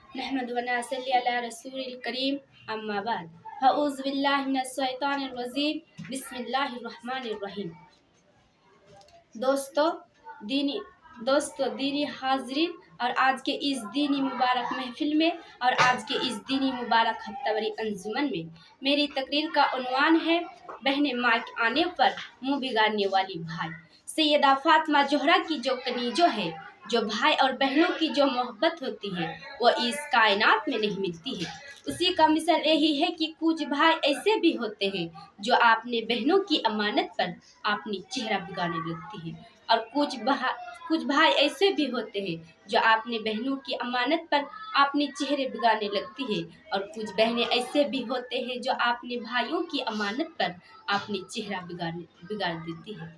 नहमदु व नसल्ली अला रसूलिल करीम अम्मा बाद अऊज़ु बिल्लाहि मिनश शैतानिर रजीम बिस्मिल्लाहिर रहमानिर रहीम। दोस्तों दीनी हाज़रीन और आज के इस दीनी मुबारक महफिल में और आज के इस दीनी मुबारक हफ्तावारी अंजुमन में मेरी तकरीर का उन्वान है बहने माइक आने पर मुंह बिगाड़ने वाली भाई। सैयदा फातिमा ज़ोहरा की जो कनीजो है, जो भाई और बहनों की जो मोहब्बत होती है वो इस कायनात में नहीं मिलती है। उसी का मिसाल यही है कि कुछ भाई ऐसे भी होते हैं जो अपने बहनों की अमानत पर अपनी चेहरा बिगाड़ने लगती है और कुछ भाई ऐसे भी होते हैं जो अपने बहनों की अमानत पर अपने चेहरे बिगाड़ने लगती है और कुछ बहनें ऐसे भी होते हैं जो अपने भाइयों की अमानत पर अपनी चेहरा बिगाड़ देती है।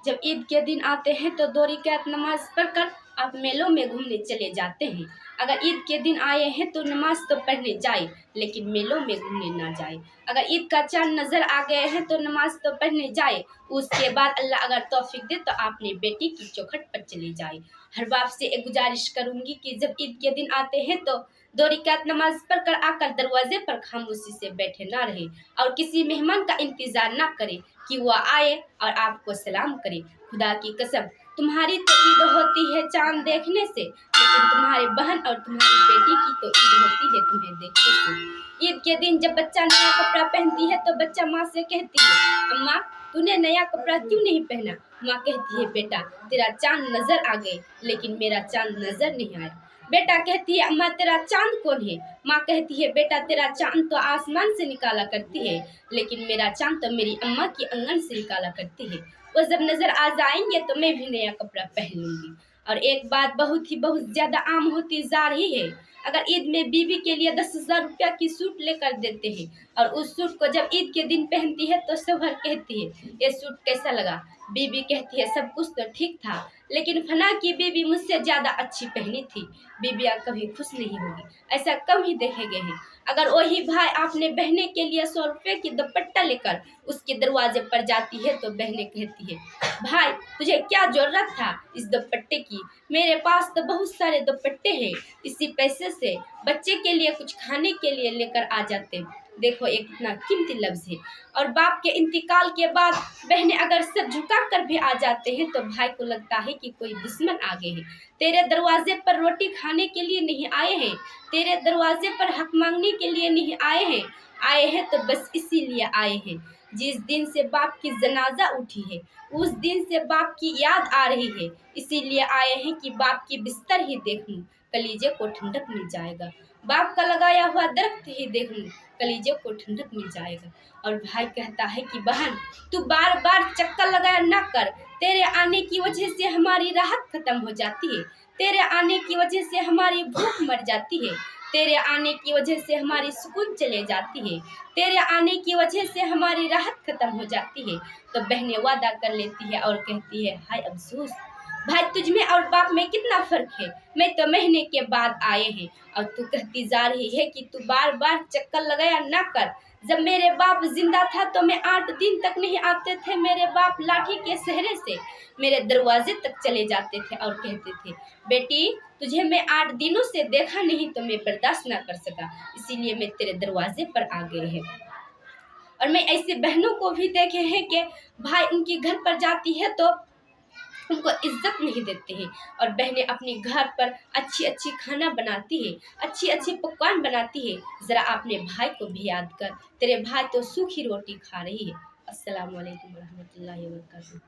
जब ईद के दिन आते हैं तो 2 रकात नमाज पढ़कर आप मेलों में घूमने चले जाते हैं। अगर ईद के दिन आए हैं तो नमाज तो पढ़ने जाए लेकिन मेलों में घूमने ना जाए। अगर ईद का चांद नजर आ गए हैं तो नमाज तो पढ़ने जाए, उसके बाद अल्लाह अगर तौफीक दे तो आपने बेटी की चौखट पर चले जाए। हर बाप से एक गुजारिश करूंगी कि जब ईद के दिन आते हैं तो 2 रकात नमाज पढ़कर आकर दरवाजे पर खामोशी से बैठे ना रहे और किसी मेहमान का इंतजार ना करे कि वह आए और आपको सलाम करे। खुदा की कसम, तुम्हारी तो ईद होती है चांद देखने से, लेकिन तुम्हारी बहन और तुम्हारी बेटी की तो ईद होती है तुम्हें देखने से। ईद के दिन जब बच्चा नया कपड़ा पहनती है तो बच्चा माँ से कहती है, अम्मा तूने नया कपड़ा क्यों नहीं पहना? माँ कहती है, बेटा तेरा चांद नजर आ गए लेकिन मेरा चांद नजर नहीं आया। बेटा कहती है, अम्मा तेरा चांद कौन है? माँ कहती है, बेटा तेरा चांद तो आसमान से निकाला करती है लेकिन मेरा चांद तो मेरी अम्मा की आंगन से निकाला करती है। वो जब नजर आ जाएंगे तो मैं भी नया कपड़ा पहन लूंगी। और एक बात बहुत ज्यादा आम होती जा रही है, अगर ईद में बीवी के लिए 10,000 रुपया की सूट लेकर देते हैं और उस सूट को जब ईद के दिन पहनती है तो शौहर कहती है, ये सूट कैसा लगा? बीवी कहती है, सब कुछ तो ठीक था लेकिन फना की बीवी मुझसे ज्यादा अच्छी पहनी थी। बीबियाँ कभी खुश नहीं होगी, ऐसा कम ही देखे गए हैं। अगर वही भाई अपने बहने के लिए 100 रुपये की दुपट्टा लेकर उसके दरवाजे पर जाती है तो बहनें कहती है, भाई तुझे क्या जरूरत था इस दुपट्टे की? मेरे पास तो बहुत सारे दुपट्टे हैं, इसी पैसे से बच्चे के लिए कुछ खाने के लिए लेकर आ जाते। देखो एक इतना कीमती लफ्ज है। और बाप के इंतकाल के बाद बहनें अगर सर झुका कर भी आ जाते हैं तो भाई को लगता है कि कोई दुश्मन आ गए हैं। तेरे दरवाजे पर रोटी खाने के लिए नहीं आए हैं, तेरे दरवाजे पर हक मांगने के लिए नहीं आए हैं तो बस इसीलिए आए हैं। जिस दिन से बाप की जनाजा उठी है उस दिन से बाप की याद आ रही है, इसीलिए आए हैं कि बाप की बिस्तर ही देख लूं, कलीजे को ठंडक मिल जाएगा। बाप का लगाया हुआ दरख्त ही देख लूं, कलीजे को ठंडक मिल जाएगा। और भाई कहता है कि बहन तू बार बार चक्कर लगाया ना कर, तेरे आने की वजह से हमारी राहत खत्म हो जाती है, तेरे आने की वजह से हमारी भूख मर जाती है, तेरे आने की वजह से हमारी सुकून चले जाती है, तेरे आने की वजह से हमारी राहत खत्म हो जाती है। तो बहनें वादा कर लेती है और कहती है, हाय अफसोस भाई तुझ में और बाप में कितना फर्क है, मैं तो महीने के बाद आए हैं और तू कहती जा रही है कि तू बार बार चक्कर लगाया ना कर। जब मेरे बाप जिंदा था तो मैं 8 दिन तक नहीं आते थे, मेरे बाप लाठी के सहरे से मेरे दरवाजे तक चले जाते थे और कहते थे, बेटी तुझे मैं 8 दिनों से देखा नहीं तो मैं बर्दाश्त ना कर सका, इसीलिए मैं तेरे दरवाजे पर आ गए हैं। और मैं ऐसे बहनों को भी देखे हैं कि भाई उनके घर पर जाती है तो उनको इज्जत नहीं देते हैं और बहनें अपने घर पर अच्छी अच्छी खाना बनाती है, अच्छी अच्छी पकवान बनाती है। ज़रा अपने भाई को भी याद कर, तेरे भाई तो सूखी रोटी खा रही है। अस्सलाम वालेकुम रहमतुल्लाहि व बरकातहू।